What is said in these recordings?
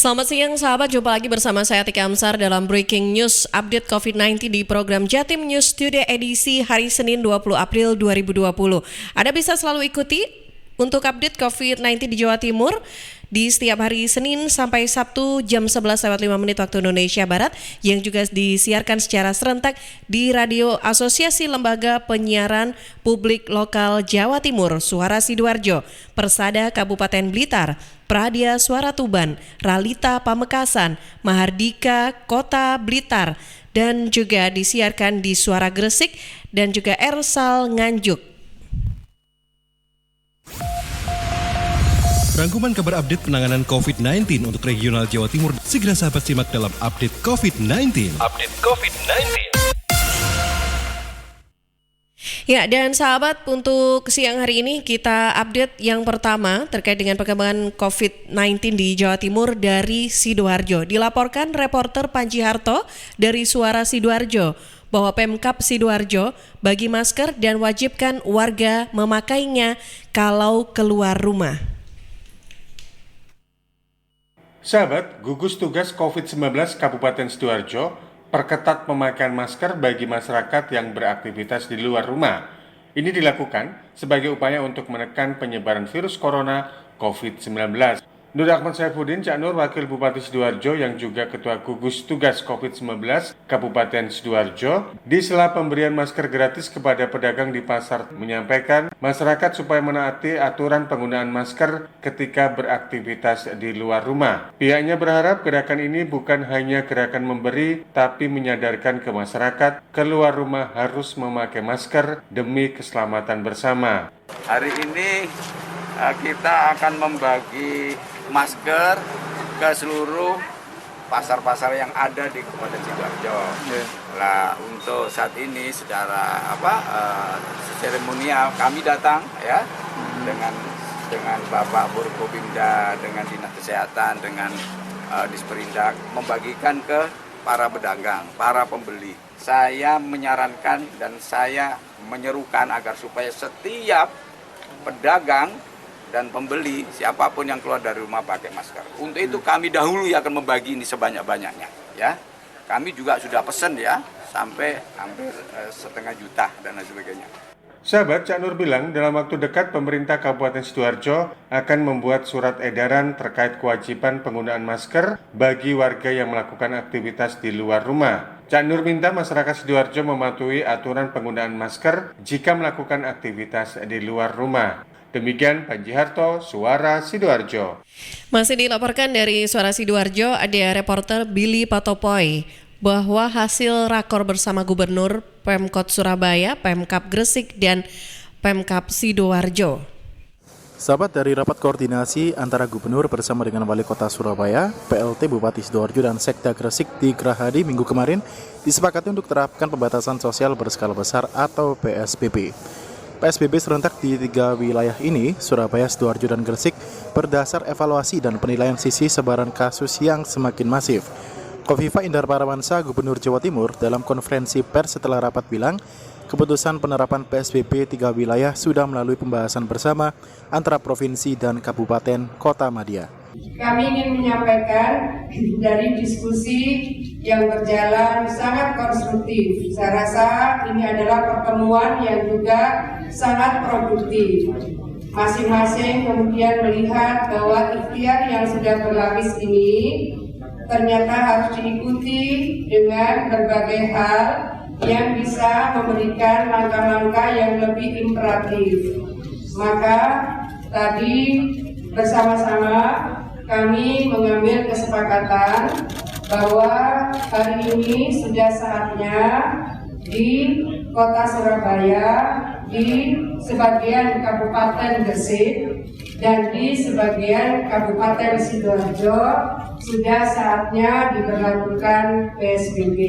Selamat siang sahabat, jumpa lagi bersama saya Tika Amsar dalam Breaking News Update COVID-19 di program Jatim News Today edisi hari Senin 20 April 2020. Anda bisa selalu ikuti untuk update COVID-19 di Jawa Timur di setiap hari Senin sampai Sabtu jam 11.05 waktu Indonesia Barat yang juga disiarkan secara serentak di Radio Asosiasi Lembaga Penyiaran Publik Lokal Jawa Timur, Suara Sidoarjo, Persada Kabupaten Blitar, Pradia Suara Tuban, Ralita Pamekasan, Mahardika Kota Blitar, dan juga disiarkan di Suara Gresik dan juga Ersal Nganjuk. Rangkuman kabar update penanganan COVID-19 untuk regional Jawa Timur segera sahabat simak dalam Update COVID-19. Update COVID-19. Ya, dan sahabat, untuk siang hari ini kita update yang pertama terkait dengan perkembangan COVID-19 di Jawa Timur dari Sidoarjo. Dilaporkan reporter Panji Harto dari Suara Sidoarjo bahwa Pemkab Sidoarjo bagi masker dan wajibkan warga memakainya kalau keluar rumah. Sahabat, gugus tugas COVID-19 Kabupaten Sidoarjo perketat pemakaian masker bagi masyarakat yang beraktivitas di luar rumah. Ini dilakukan sebagai upaya untuk menekan penyebaran virus corona COVID-19. Nur Ahmad Saifuddin, Cak Nur, Wakil Bupati Sidoarjo yang juga Ketua Gugus Tugas COVID-19 Kabupaten Sidoarjo, di sela pemberian masker gratis kepada pedagang di pasar menyampaikan masyarakat supaya menaati aturan penggunaan masker ketika beraktivitas di luar rumah. Pihaknya berharap gerakan ini bukan hanya gerakan memberi, tapi menyadarkan ke masyarakat keluar rumah harus memakai masker demi keselamatan bersama. Hari ini kita akan membagi masker ke seluruh pasar-pasar yang ada di Kabupaten Sidoarjo. Nah, untuk saat ini secara seremonial kami datang ya dengan Bapak Forkopimda, dengan Dinas Kesehatan, dengan Disperindak membagikan ke para pedagang, para pembeli. Saya menyarankan dan saya menyerukan agar supaya setiap pedagang dan pembeli, siapapun yang keluar dari rumah pakai masker. Untuk itu kami dahulu akan membagi ini sebanyak-banyaknya, ya. Kami juga sudah pesan ya, sampai hampir 500.000 dan lain sebagainya. Sahabat, Cak Nur bilang dalam waktu dekat pemerintah Kabupaten Sidoarjo akan membuat surat edaran terkait kewajiban penggunaan masker bagi warga yang melakukan aktivitas di luar rumah. Cak Nur minta masyarakat Sidoarjo mematuhi aturan penggunaan masker jika melakukan aktivitas di luar rumah. Demikian Panji Harto, Suara Sidoarjo. Masih dilaporkan dari Suara Sidoarjo, ada reporter Billy Patopoy bahwa hasil rakor bersama Gubernur, Pemkot Surabaya, Pemkab Gresik, dan Pemkab Sidoarjo. Sahabat, dari rapat koordinasi antara Gubernur bersama dengan Wali Kota Surabaya, PLT Bupati Sidoarjo, dan Sekda Gresik di Gerahadi Minggu kemarin disepakati untuk terapkan pembatasan sosial berskala besar atau PSBB. PSBB serentak di 3 wilayah ini, Surabaya, Sidoarjo, dan Gresik, berdasar evaluasi dan penilaian sisi sebaran kasus yang semakin masif. Kofifa Indar Parawansa, Gubernur Jawa Timur, dalam konferensi pers setelah rapat bilang, keputusan penerapan PSBB 3 wilayah sudah melalui pembahasan bersama antara provinsi dan kabupaten kota madya. Kami ingin menyampaikan dari diskusi yang berjalan sangat konstruktif. Saya rasa ini adalah pertemuan yang juga sangat produktif. Masing-masing kemudian melihat bahwa ikhtiar yang sudah berlapis ini ternyata harus diikuti dengan berbagai hal yang bisa memberikan langkah-langkah yang lebih imperatif. Maka tadi bersama-sama kami mengambil kesepakatan bahwa hari ini sudah saatnya di Kota Surabaya, di sebagian Kabupaten Gresik, dan di sebagian Kabupaten Sidoarjo sudah saatnya diberlakukan PSBB.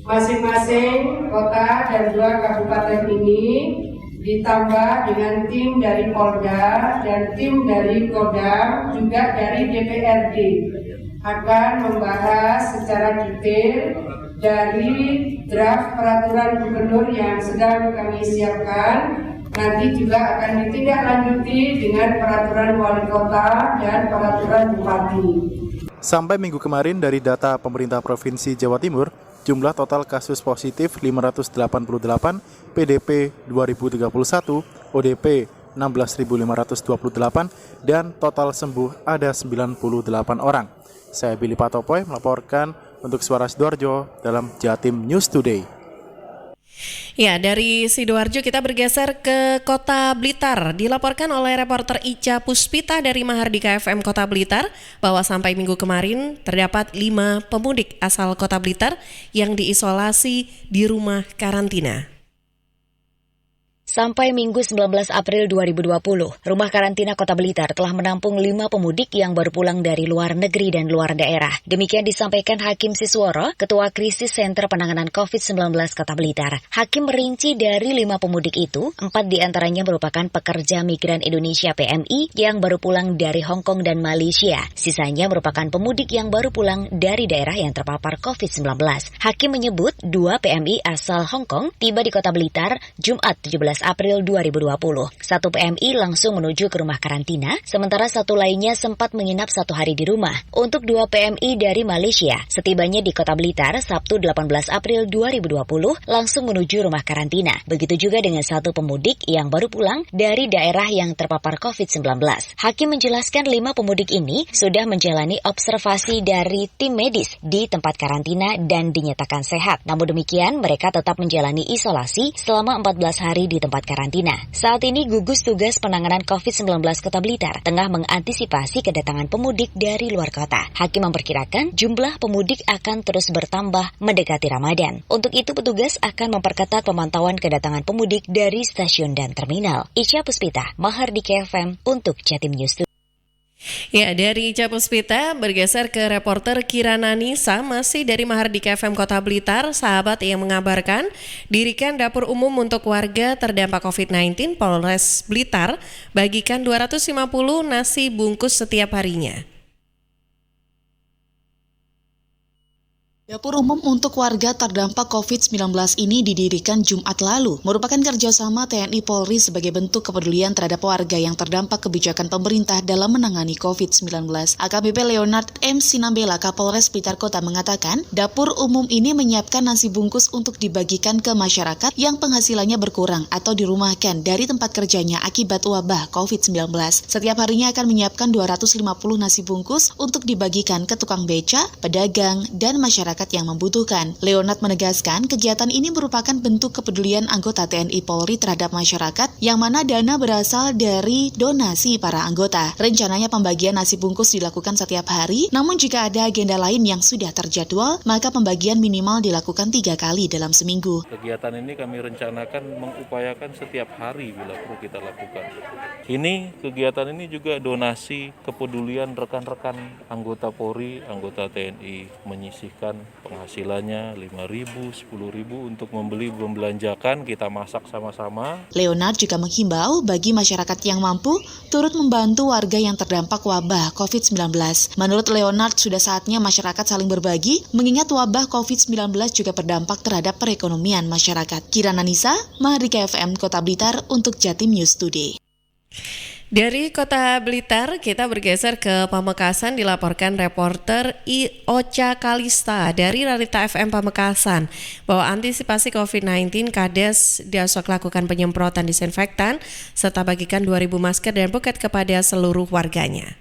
Masing-masing kota dan 2 kabupaten ini ditambah dengan tim dari Polda dan tim dari Kodam, juga dari DPRD, akan membahas secara detail dari draft peraturan gubernur yang sedang kami siapkan. Nanti juga akan ditindaklanjuti dengan peraturan wali kota dan peraturan bupati. Sampai minggu kemarin dari data pemerintah Provinsi Jawa Timur, jumlah total kasus positif 588, PDP 2031, ODP 16.528, dan total sembuh ada 98 orang. Saya Billy Patopoy melaporkan untuk Suara Sidoarjo dalam Jatim News Today. Ya, dari Sidoarjo kita bergeser ke Kota Blitar. Dilaporkan oleh reporter Ica Puspita dari Mahardika FM Kota Blitar bahwa sampai minggu kemarin terdapat 5 pemudik asal Kota Blitar yang diisolasi di rumah karantina. Sampai Minggu 19 April 2020, Rumah Karantina Kota Blitar telah menampung 5 pemudik yang baru pulang dari luar negeri dan luar daerah. Demikian disampaikan Hakim Sisworo, Ketua Krisis Center Penanganan COVID-19 Kota Blitar. Hakim merinci dari 5 pemudik itu, 4 diantaranya merupakan pekerja migran Indonesia PMI yang baru pulang dari Hong Kong dan Malaysia. Sisanya merupakan pemudik yang baru pulang dari daerah yang terpapar COVID-19. Hakim menyebut 2 PMI asal Hong Kong tiba di Kota Blitar Jumat 17 April 2020. 1 PMI langsung menuju ke rumah karantina, sementara 1 lainnya sempat menginap 1 hari di rumah. Untuk 2 PMI dari Malaysia, setibanya di Kota Blitar Sabtu 18 April 2020, langsung menuju rumah karantina. Begitu juga dengan 1 pemudik yang baru pulang dari daerah yang terpapar COVID-19. Hakim menjelaskan 5 pemudik ini sudah menjalani observasi dari tim medis di tempat karantina dan dinyatakan sehat. Namun demikian, mereka tetap menjalani isolasi selama 14 hari di tempat karantina. Saat ini gugus tugas penanganan COVID-19 Kota Blitar tengah mengantisipasi kedatangan pemudik dari luar kota. Hakim memperkirakan jumlah pemudik akan terus bertambah mendekati Ramadan. Untuk itu petugas akan memperketat pemantauan kedatangan pemudik dari stasiun dan terminal. Ica Puspita, Mahardika FM untuk Jatim News. Ya, dari Ica Puspita bergeser ke reporter Kirana Nisa masih dari Mahardika FM Kota Blitar. Sahabat yang mengabarkan dirikan dapur umum untuk warga terdampak COVID-19 Polres Blitar bagikan 250 nasi bungkus setiap harinya. Dapur umum untuk warga terdampak COVID-19 ini didirikan Jumat lalu, merupakan kerjasama TNI Polri sebagai bentuk kepedulian terhadap warga yang terdampak kebijakan pemerintah dalam menangani COVID-19. AKBP Leonard M. Sinambela, Kapolres Blitar Kota mengatakan, dapur umum ini menyiapkan nasi bungkus untuk dibagikan ke masyarakat yang penghasilannya berkurang atau dirumahkan dari tempat kerjanya akibat wabah COVID-19. Setiap harinya akan menyiapkan 250 nasi bungkus untuk dibagikan ke tukang beca, pedagang, dan masyarakat yang membutuhkan. Leonard menegaskan kegiatan ini merupakan bentuk kepedulian anggota TNI Polri terhadap masyarakat yang mana dana berasal dari donasi para anggota. Rencananya pembagian nasi bungkus dilakukan setiap hari, namun jika ada agenda lain yang sudah terjadwal, maka pembagian minimal dilakukan 3 kali dalam seminggu. Kegiatan ini kami rencanakan mengupayakan setiap hari bila perlu kita lakukan. Kegiatan ini juga donasi kepedulian rekan-rekan anggota Polri, anggota TNI menyisihkan penghasilannya 5.000, 10.000 untuk membelanjakan, kita masak sama-sama. Leonard juga menghimbau bagi masyarakat yang mampu turut membantu warga yang terdampak wabah COVID-19. Menurut Leonard, sudah saatnya masyarakat saling berbagi, mengingat wabah COVID-19 juga berdampak terhadap perekonomian masyarakat. Kirana Nisa, Mahardika FM Kota Blitar untuk Jatim News Today. Dari Kota Blitar, kita bergeser ke Pamekasan, dilaporkan reporter Ocha Kalista dari Rarita FM Pamekasan bahwa antisipasi COVID-19, Kades Dasok lakukan penyemprotan disinfektan serta bagikan 2.000 masker dan buket kepada seluruh warganya.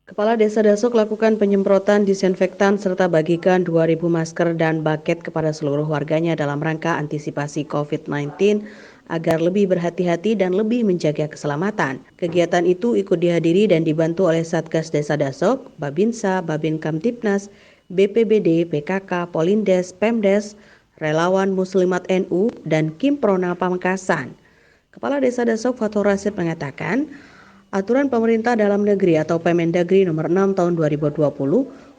Kepala Desa Dasok lakukan penyemprotan disinfektan serta bagikan 2.000 masker dan buket kepada seluruh warganya dalam rangka antisipasi COVID-19 agar lebih berhati-hati dan lebih menjaga keselamatan. Kegiatan itu ikut dihadiri dan dibantu oleh Satgas Desa Dasok, Babinsa, Babin Kamtipnas, BPBD, PKK, Polindes, Pemdes, Relawan Muslimat NU, dan Kimprona Pamekasan. Kepala Desa Dasok Fathur Rasid mengatakan, Aturan Pemerintah Dalam Negeri atau Permendagri nomor 6 tahun 2020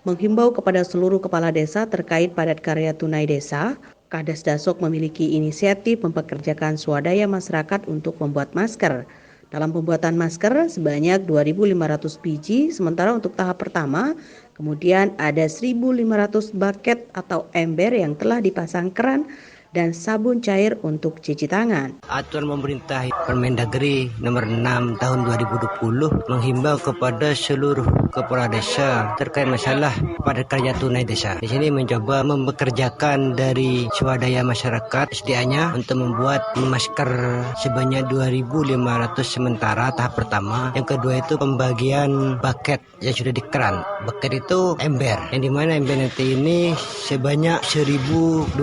menghimbau kepada seluruh kepala desa terkait padat karya tunai desa. Kades Dasok memiliki inisiatif mempekerjakan swadaya masyarakat untuk membuat masker. Dalam pembuatan masker sebanyak 2.500 biji, sementara untuk tahap pertama Kemudian ada 1.500 bucket atau ember yang telah dipasang keran dan sabun cair untuk cuci tangan. Aturan pemerintah Permendagri nomor 6 tahun 2020 menghimbau kepada seluruh kepala desa terkait masalah padat karya tunai desa. Di sini mencoba mempekerjakan dari swadaya masyarakat SDA-nya untuk membuat masker sebanyak 2.500 sementara tahap pertama. Yang kedua itu pembagian bucket yang sudah dikeran. Bucket itu ember, yang dimana ember nanti ini sebanyak 1.200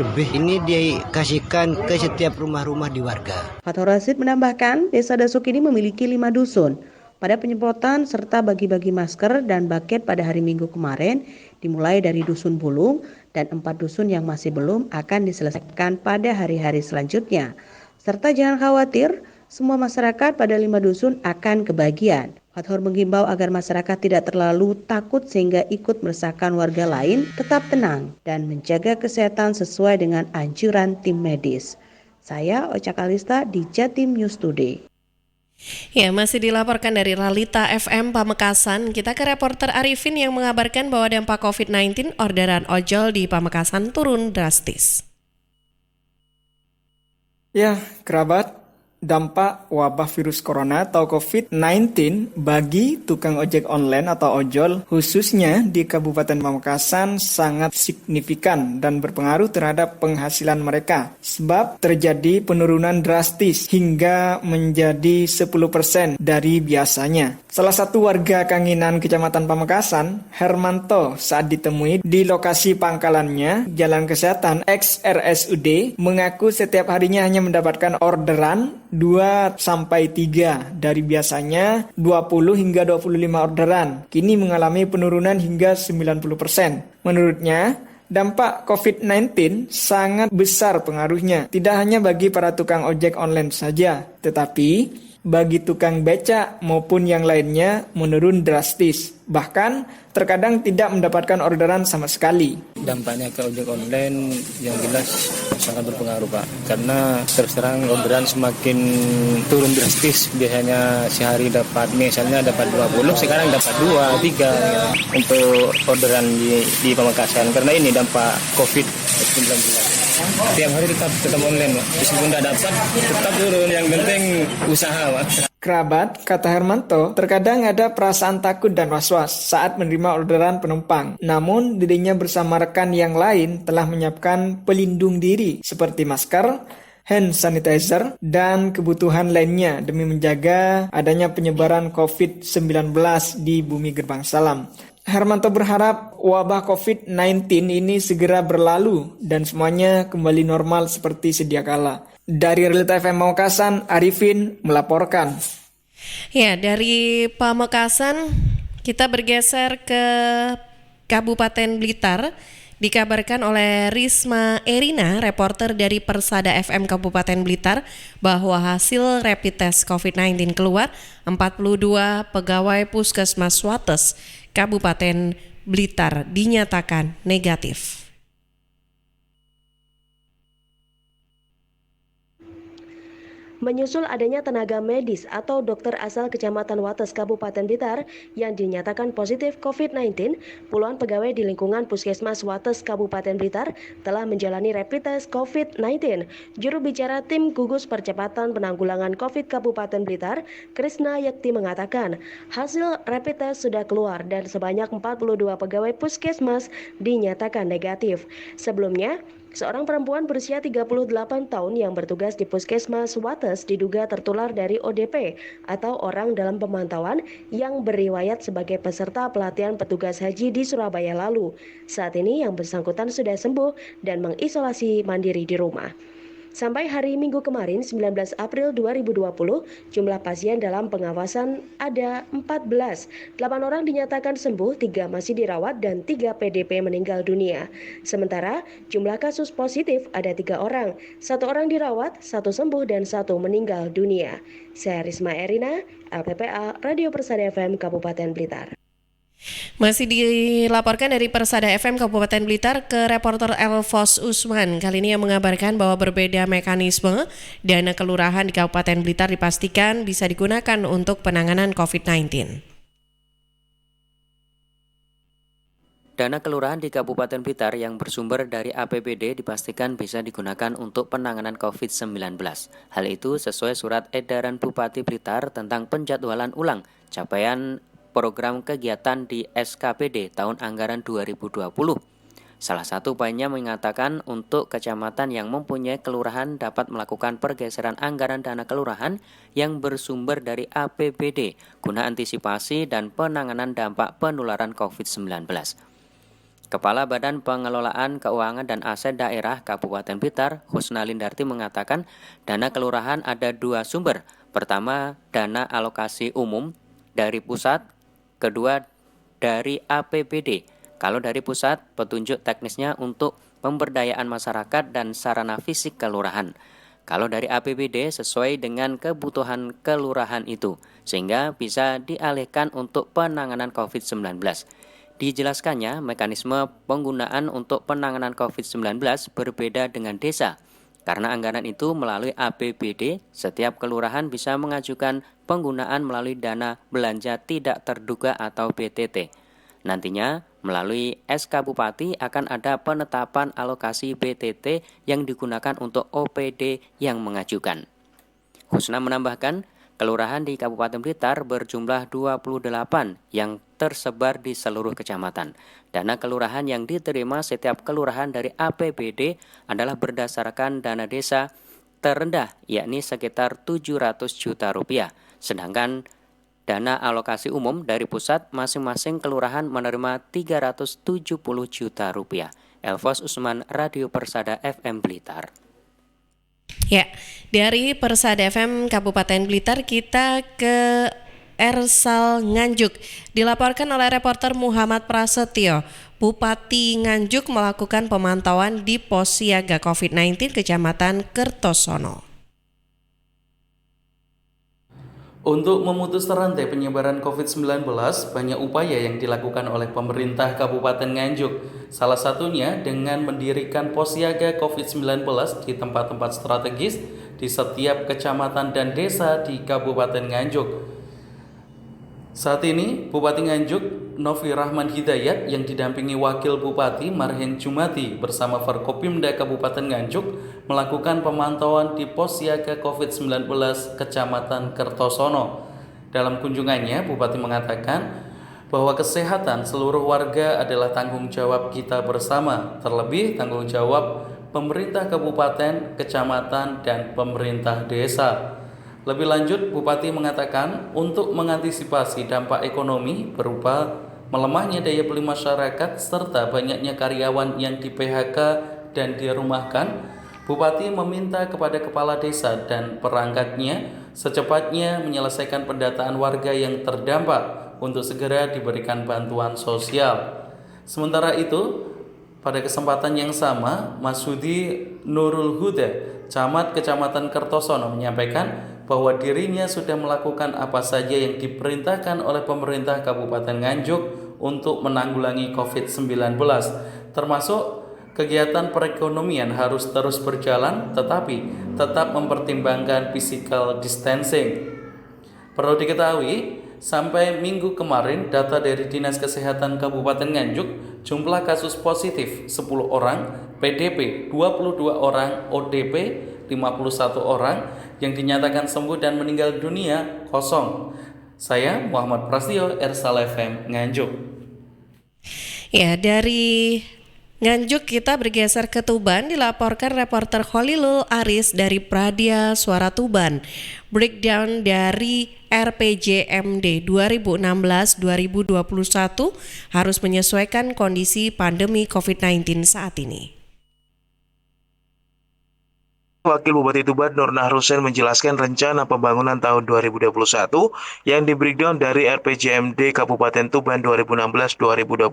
lebih. Ini dikasihkan ke setiap rumah-rumah di warga. Fathur Rasid menambahkan, Desa Dasuk ini memiliki 5 dusun. Pada penyemprotan serta bagi-bagi masker dan bucket pada hari Minggu kemarin, dimulai dari Dusun Bulung dan 4 dusun yang masih belum akan diselesaikan pada hari-hari selanjutnya. Serta jangan khawatir, semua masyarakat pada 5 dusun akan kebagian. Fathur menghimbau agar masyarakat tidak terlalu takut sehingga ikut meresahkan warga lain, tetap tenang dan menjaga kesehatan sesuai dengan anjuran tim medis. Saya Ocha Kalista di Jatim News Today. Ya, masih dilaporkan dari Lalita FM Pamekasan. Kita ke reporter Arifin yang mengabarkan bahwa dampak COVID-19 orderan ojol di Pamekasan turun drastis. Ya, kerabat, dampak wabah virus corona atau COVID-19 bagi tukang ojek online atau ojol khususnya di Kabupaten Pamekasan sangat signifikan dan berpengaruh terhadap penghasilan mereka sebab terjadi penurunan drastis hingga menjadi 10% dari biasanya. Salah satu warga Kanginan Kecamatan Pamekasan, Hermanto, saat ditemui di lokasi pangkalannya Jalan Kesehatan ex-RSUD mengaku setiap harinya hanya mendapatkan orderan 2-3 dari biasanya 20 hingga 25 orderan. Kini mengalami penurunan hingga 90%. Menurutnya, dampak COVID-19 sangat besar pengaruhnya. Tidak hanya bagi para tukang ojek online saja, tetapi bagi tukang becak maupun yang lainnya menurun drastis. Bahkan terkadang tidak mendapatkan orderan sama sekali. Dampaknya ke ojek online yang jelas sangat berpengaruh, Pak. Karena terus terang orderan semakin turun drastis. Biasanya sehari dapat misalnya dapat 20, sekarang dapat 2, 3 gitu. Untuk orderan di Pamekasan. Karena ini dampak COVID-19. Tiap hari tetap online, Pak. Meskipun tidak dapat, tetap turun. Yang penting usaha, Pak. Kerabat, kata Hermanto, terkadang ada perasaan takut dan was-was saat menerima orderan penumpang. Namun, dirinya bersama rekan yang lain telah menyiapkan pelindung diri seperti masker, hand sanitizer, dan kebutuhan lainnya demi menjaga adanya penyebaran COVID-19 di Bumi Gerbang Salam. Hermanto berharap wabah COVID-19 ini segera berlalu dan semuanya kembali normal seperti sedia kala. Dari Lalita FM Pamekasan, Arifin melaporkan. Ya, dari Pamekasan kita bergeser ke Kabupaten Blitar. Dikabarkan oleh Risma Erina, reporter dari Persada FM Kabupaten Blitar, bahwa hasil rapid test COVID-19 keluar. 42 pegawai Puskesmas Wates Kabupaten Blitar dinyatakan negatif. Menyusul adanya tenaga medis atau dokter asal Kecamatan Wates Kabupaten Blitar yang dinyatakan positif COVID-19, puluhan pegawai di lingkungan Puskesmas Wates Kabupaten Blitar telah menjalani rapid test COVID-19. Juru bicara Tim Gugus Percepatan Penanggulangan COVID Kabupaten Blitar, Krisna Yakti mengatakan, hasil rapid test sudah keluar dan sebanyak 42 pegawai Puskesmas dinyatakan negatif. Sebelumnya, seorang perempuan berusia 38 tahun yang bertugas di Puskesmas Wates diduga tertular dari ODP atau orang dalam pemantauan yang beriwayat sebagai peserta pelatihan petugas haji di Surabaya lalu. Saat ini yang bersangkutan sudah sembuh dan mengisolasi mandiri di rumah. Sampai hari Minggu kemarin, 19 April 2020, jumlah pasien dalam pengawasan ada 14. 8 orang dinyatakan sembuh, 3 masih dirawat, dan 3 PDP meninggal dunia. Sementara, jumlah kasus positif ada 3 orang. 1 orang dirawat, 1 sembuh, dan 1 meninggal dunia. Saya Risma Erina, LPPA, Radio Persada FM Kabupaten Blitar. Masih dilaporkan dari Persada FM Kabupaten Blitar ke reporter Elvos Usman. Kali ini yang mengabarkan bahwa berbeda mekanisme dana kelurahan di Kabupaten Blitar dipastikan bisa digunakan untuk penanganan COVID-19. Dana kelurahan di Kabupaten Blitar yang bersumber dari APBD dipastikan bisa digunakan untuk penanganan COVID-19. Hal itu sesuai surat edaran Bupati Blitar tentang penjadwalan ulang capaian program kegiatan di SKPD tahun anggaran 2020. Salah satu poinnya mengatakan untuk kecamatan yang mempunyai kelurahan dapat melakukan pergeseran anggaran dana kelurahan yang bersumber dari APBD guna antisipasi dan penanganan dampak penularan COVID-19. Kepala Badan Pengelolaan Keuangan dan Aset Daerah Kabupaten Blitar, Husna Lindarti mengatakan dana kelurahan ada dua sumber. Pertama, dana alokasi umum dari pusat, kedua dari APBD. Kalau dari pusat, petunjuk teknisnya untuk pemberdayaan masyarakat dan sarana fisik kelurahan. Kalau dari APBD sesuai dengan kebutuhan kelurahan itu, sehingga bisa dialihkan untuk penanganan COVID-19. Dijelaskannya, mekanisme penggunaan untuk penanganan COVID-19 berbeda dengan desa. Karena anggaran itu melalui APBD, setiap kelurahan bisa mengajukan penggunaan melalui dana belanja tidak terduga atau BTT. Nantinya, melalui SK Bupati akan ada penetapan alokasi BTT yang digunakan untuk OPD yang mengajukan. Husna menambahkan, kelurahan di Kabupaten Blitar berjumlah 28 yang tersebar di seluruh kecamatan. Dana kelurahan yang diterima setiap kelurahan dari APBD adalah berdasarkan dana desa terendah, yakni sekitar 700 juta rupiah. Sedangkan dana alokasi umum dari pusat masing-masing kelurahan menerima 370 juta rupiah. Elvos Usman, Radio Persada FM Blitar. Ya, dari Persada FM Kabupaten Blitar kita ke Ersal Nganjuk. Dilaporkan oleh reporter Muhammad Prasetyo, Bupati Nganjuk melakukan pemantauan di pos siaga COVID-19 Kecamatan Kertosono. Untuk memutus rantai penyebaran COVID-19, banyak upaya yang dilakukan oleh pemerintah Kabupaten Nganjuk. Salah satunya dengan mendirikan pos siaga COVID-19 di tempat-tempat strategis di setiap kecamatan dan desa di Kabupaten Nganjuk. Saat ini, Bupati Nganjuk, Novi Rahman Hidayat yang didampingi Wakil Bupati Marhen Jumati bersama Forkopimda Kabupaten Nganjuk melakukan pemantauan di pos siaga COVID-19 Kecamatan Kertosono. Dalam kunjungannya, Bupati mengatakan bahwa kesehatan seluruh warga adalah tanggung jawab kita bersama, terlebih tanggung jawab pemerintah kabupaten, kecamatan, dan pemerintah desa. Lebih lanjut, Bupati mengatakan untuk mengantisipasi dampak ekonomi berupa melemahnya daya beli masyarakat serta banyaknya karyawan yang di PHK dan dirumahkan, Bupati meminta kepada kepala desa dan perangkatnya secepatnya menyelesaikan pendataan warga yang terdampak untuk segera diberikan bantuan sosial. Sementara itu, pada kesempatan yang sama, Masudi Nurul Huda, Camat Kecamatan Kertosono menyampaikan bahwa dirinya sudah melakukan apa saja yang diperintahkan oleh pemerintah Kabupaten Nganjuk untuk menanggulangi COVID-19, termasuk kegiatan perekonomian harus terus berjalan tetapi tetap mempertimbangkan physical distancing. Perlu diketahui, sampai minggu kemarin data dari Dinas Kesehatan Kabupaten Nganjuk, jumlah kasus positif 10 orang, PDP 22 orang, ODP 51 orang, yang dinyatakan sembuh dan meninggal dunia 0. Saya Muhammad Prasetyo, Ersal FM Nganjuk. Ya, dari Nganjuk kita bergeser ke Tuban, dilaporkan reporter Khalilul Aris dari Pradia Suara Tuban. Breakdown dari RPJMD 2016-2021 harus menyesuaikan kondisi pandemi COVID-19 saat ini. Wakil Bupati Tuban Nur Nahrusen menjelaskan rencana pembangunan tahun 2021 yang di-breakdown dari RPJMD Kabupaten Tuban 2016-2021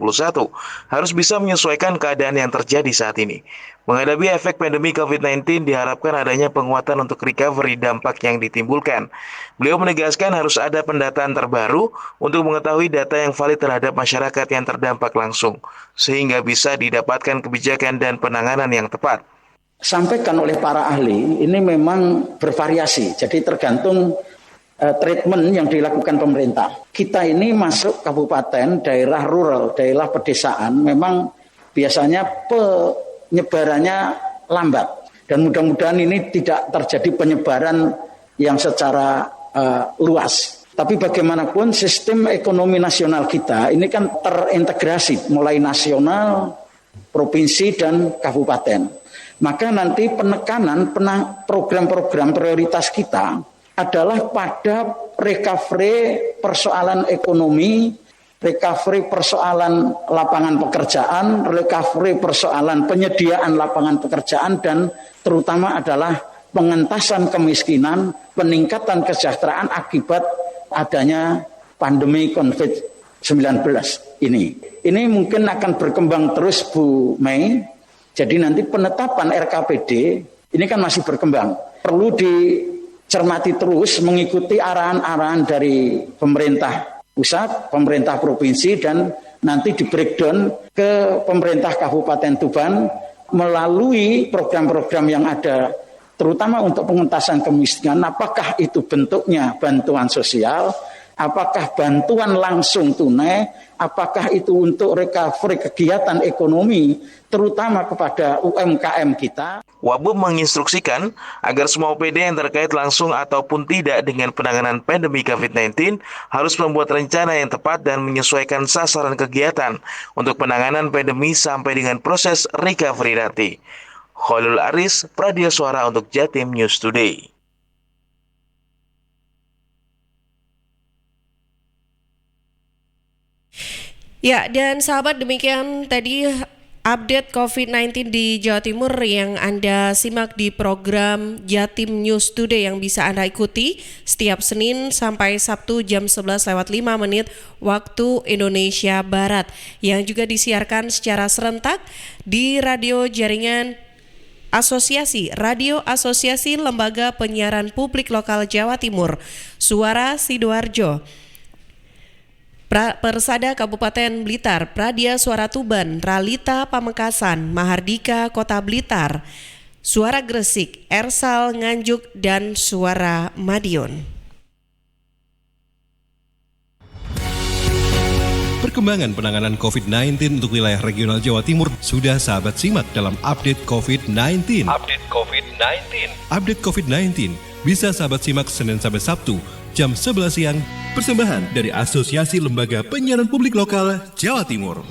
harus bisa menyesuaikan keadaan yang terjadi saat ini. Menghadapi efek pandemi COVID-19 diharapkan adanya penguatan untuk recovery dampak yang ditimbulkan. Beliau menegaskan harus ada pendataan terbaru untuk mengetahui data yang valid terhadap masyarakat yang terdampak langsung, sehingga bisa didapatkan kebijakan dan penanganan yang tepat. Sampaikan oleh para ahli ini memang bervariasi, jadi tergantung treatment yang dilakukan pemerintah. Kita ini masuk kabupaten, daerah rural, daerah pedesaan, memang biasanya penyebarannya lambat. Dan mudah-mudahan ini tidak terjadi penyebaran yang secara luas. Tapi bagaimanapun sistem ekonomi nasional kita ini kan terintegrasi mulai nasional, provinsi dan kabupaten. Maka nanti penekanan program-program prioritas kita adalah pada recovery persoalan ekonomi, recovery persoalan lapangan pekerjaan, recovery persoalan penyediaan lapangan pekerjaan, dan terutama adalah pengentasan kemiskinan, peningkatan kesejahteraan akibat adanya pandemi COVID-19 ini. Ini mungkin akan berkembang terus, Bu Mei. Jadi nanti penetapan RKPD ini kan masih berkembang. Perlu dicermati terus, mengikuti arahan-arahan dari pemerintah pusat, pemerintah provinsi, dan nanti di breakdown ke pemerintah Kabupaten Tuban melalui program-program yang ada, terutama untuk pengentasan kemiskinan. Apakah itu bentuknya bantuan sosial, apakah bantuan langsung tunai, apakah itu untuk recovery kegiatan ekonomi, terutama kepada UMKM kita. Wabub menginstruksikan agar semua OPD yang terkait langsung ataupun tidak dengan penanganan pandemi COVID-19 harus membuat rencana yang tepat dan menyesuaikan sasaran kegiatan untuk penanganan pandemi sampai dengan proses recovery nanti. Khalil Aris, Radio Suara untuk Jatim News Today. Ya, dan sahabat, demikian tadi update COVID-19 di Jawa Timur yang Anda simak di program Jatim News Today yang bisa Anda ikuti setiap Senin sampai Sabtu jam 11:05 waktu Indonesia Barat, yang juga disiarkan secara serentak di radio jaringan Radio Asosiasi Lembaga Penyiaran Publik Lokal Jawa Timur, Suara Sidoarjo, Persada Kabupaten Blitar, Pradia Suara Tuban, Ralita Pamekasan, Mahardika Kota Blitar, Suara Gresik, Ersal Nganjuk, dan Suara Madiun. Perkembangan penanganan COVID-19 untuk wilayah regional Jawa Timur sudah sahabat simak dalam update COVID-19. Update COVID-19 bisa sahabat simak Senin sampai Sabtu jam 11 siang. Persembahan dari Asosiasi Lembaga Penyiaran Publik Lokal Jawa Timur.